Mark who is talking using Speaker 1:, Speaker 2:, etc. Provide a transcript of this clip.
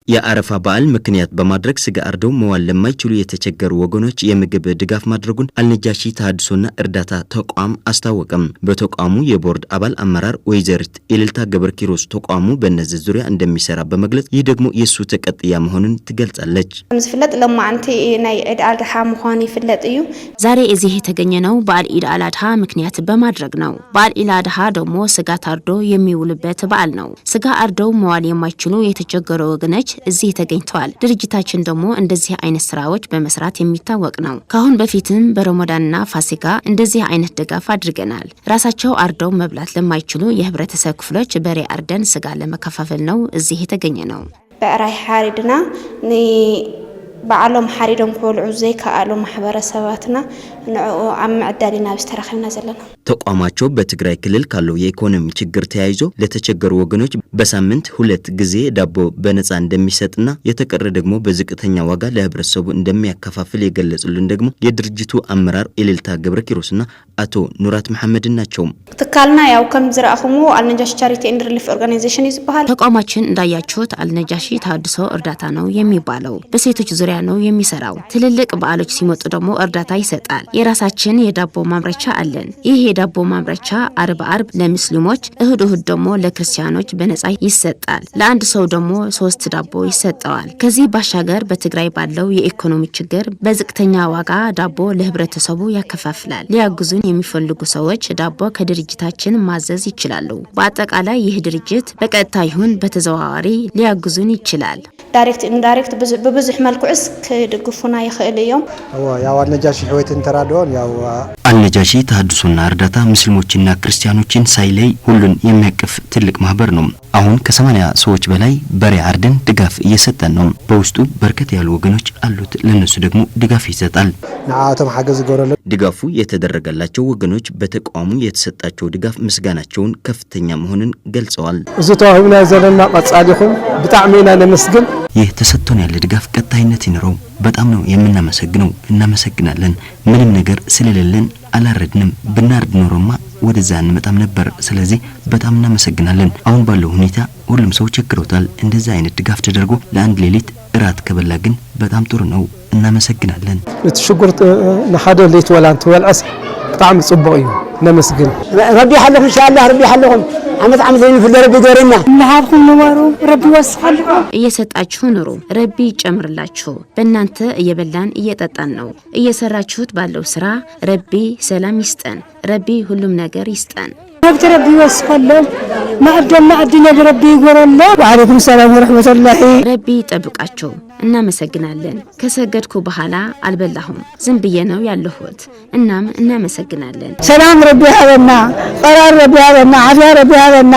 Speaker 1: የአረፋ በዓል ምክንያት በማድረግ ስጋ አርደው መዋል ለማይችሉ የተቸገሩ ወገኖች የምግብ ድጋፍ ማድረጉን አልነጃሺ ተሐድሶና እርዳታ ተቋም አስታወቀም። በተቋሙ የቦርድ አባል አመራር ወይዘሪት ኢልልታ ገብረኪሮስ ተቋሙ በእነዚህ ዙሪያ እንደሚሰራ በመግለጽ ይህ ደግሞ የሱ ተቀጥያ መሆኑን ትገልጻለች።
Speaker 2: ምዝፍለጥ ለማዓንቲ ናይ ኢድ አልድሃ መሆን ይፍለጥ እዩ።
Speaker 3: ዛሬ እዚህ የተገኘነው በዓል ኢድ አልአድሃ ምክንያት በማድረግ ነው። በዓል ኢድ አልአድሃ ደግሞ ስጋ ታርዶ የሚውልበት በዓል ነው። ስጋ አርደው መዋል የማይችሉ የተቸገሩ ወገኖች እዚህ ተገኝተዋል። ድርጅታችን ደግሞ እንደዚህ አይነት ስራዎች በመስራት የሚታወቅ ነው። ካሁን በፊትም በረመዳንና ፋሲካ እንደዚህ አይነት ድጋፍ አድርገናል። ራሳቸው አርደው መብላት ለማይችሉ የህብረተሰብ ክፍሎች በሬ አርደን ስጋ ለመከፋፈል ነው እዚህ የተገኘ ነው።
Speaker 2: በራይ ሓሪድና بعلم حريدهم كل عزي كألم محبر سواتنا نعو عم عدالنا بسترخلنا زلنا
Speaker 1: ተቋማቸው በትግራይ ክልል ካለው የኢኮኖሚ ችግር ተያይዞ ለተቸገሩ ወገኖች በሳምንት 2 ጊዜ ዳቦ በነፃ እንደሚሰጥና የተቀረ ደግሞ በዝቅተኛ ዋጋ ለህብረተሰቡ እንደሚያከፋፍል የገለጹልን ደግሞ የድርጅቱ አመራር ኢልልታ ገብረኪሮስና አቶ ኑራት መሐመድ ናቸው።
Speaker 2: ተካልና ያው ከም ዝራአኹሙ አልነጃሺ ቻሪቲ ኤንድ ሪሊፍ ኦርጋናይዜሽን ይባላል።
Speaker 3: ተቋማችን እንዳያችሁት አልነጃሺ ተሐድሶ እርዳታ ነው የሚባለው። በሴቶች ዙሪያ ነው የሚሰራው። ትልልቅ በዓሎች ሲመጡ ደግሞ እርዳታ ይሰጣል። የራሳችን የዳቦ ማምረቻ አለን። ይሄ የዳቦ ማምረቻ አርብ ለሙስሊሞች እሁድ ደግሞ ለክርስቲያኖች በነፃ ይሰጣል። ለአንድ ሰው ደግሞ 3 ዳቦ ይሰጣል። ከዚህ ባሻገር በትግራይ ባለው የኢኮኖሚ ችግር በዝቅተኛ ዋጋ ዳቦ ለህብረተሰቡ ያከፋፍላል። ሊያግዙን የሚፈልጉ ሰዎች ዳቦ ከድርጅታችን ማዘዝ ይችላሉ። በአጠቃላይ ይህ ድርጅት በቀጥታ ይሁን በተዘዋዋሪ ሊያግዙን ይችላል።
Speaker 2: ዳይሬክት ኢንዳይሬክት በብዙሕ መልኩስ ከድግፉና ይخليهم
Speaker 4: ያው አልነጃሺ ህይወትን ተራዶን ያው
Speaker 1: አልነጃሺ ተሐድሶና እርዳታ ሙስሊሞችና ክርስቲያኖችን ሳይለይ ሁሉን የሚያቅፍ ትልቅ ማህበር ነው። አሁን ከ80 ሰዎች በላይ በሬ አርደን ድጋፍ እየሰጠን ነው። በውስጡ በርከት ያሉ ወገኖች አሉት። ለነሱ ደግሞ ድጋፍ ይሰጣል።
Speaker 4: ናአቶም ሐገዝ ጎረለ
Speaker 1: ድጋፉ የተደረገላቸው ወገኖች በተቋሙ የተሰጣቸው ድጋፍ ምስጋናቸውን ከፍተኛ መሆኑን ገልጸዋል።
Speaker 4: እዙተዋህብና ዘለና ቀጻዲኹም በጣዕሜና ለመስግን
Speaker 1: ይህ ተሰጥቶን ያለ ድጋፍ ቀጣይነት ይኖረው በጣም ነው የምናመሰግነው። እናመሰግናለን። ምንም ነገር ስለሌለን አላረድንም። ብናርድ ኖሮማ ወደዛ እንመጣም ነበር። ስለዚህ በጣም እናመሰግናለን። አሁን ባለው ሁኔታ ሁሉም ሰው ቸግሮታል። እንደዛ አይነት ድጋፍ ተደርጎ ለአንድ ሌሊት እራት ከበላ ግን በጣም ጥሩ ነው። እናመሰግናለን።
Speaker 4: ለተሽጉር ለሐደ ሌት ወላንት ወልአስ በጣም ጽቡቅ እዩ። ነመስግን
Speaker 5: ረቢ ያለሁ ኢንሻአላህ ረቢ ያለሁም አመት አመት ፍለረብ ይገርና
Speaker 3: ለሃብኩም ኑሩ ረቢ ወስፈልኩ እየሰጣችሁ ኑሩ ረቢ ጨምርላችሁ። በእናንተ እየበላን እየጠጣን ነው። እየሰራችሁት ባለው ስራ ረቢ ሰላም ይስጠን። ረቢ ሁሉም ነገር ይስጠን።
Speaker 5: ረቢ ወስፈልኩ ማዕደና አድነ ረቢ ይጎረና ወአለይኩም ሰላም ወራህመቱላሂ
Speaker 3: ረቢ ጠብቃችሁ። እናመሰግናለን። ከሰገድኩ በኋላ አልበላሁም ዝም ብዬ ነው ያለሁት። እናም እናመሰግናለን።
Speaker 5: ሰላም ረቢ ያበና ቀራር ረቢ ያበና አፊያ ረቢ ያበና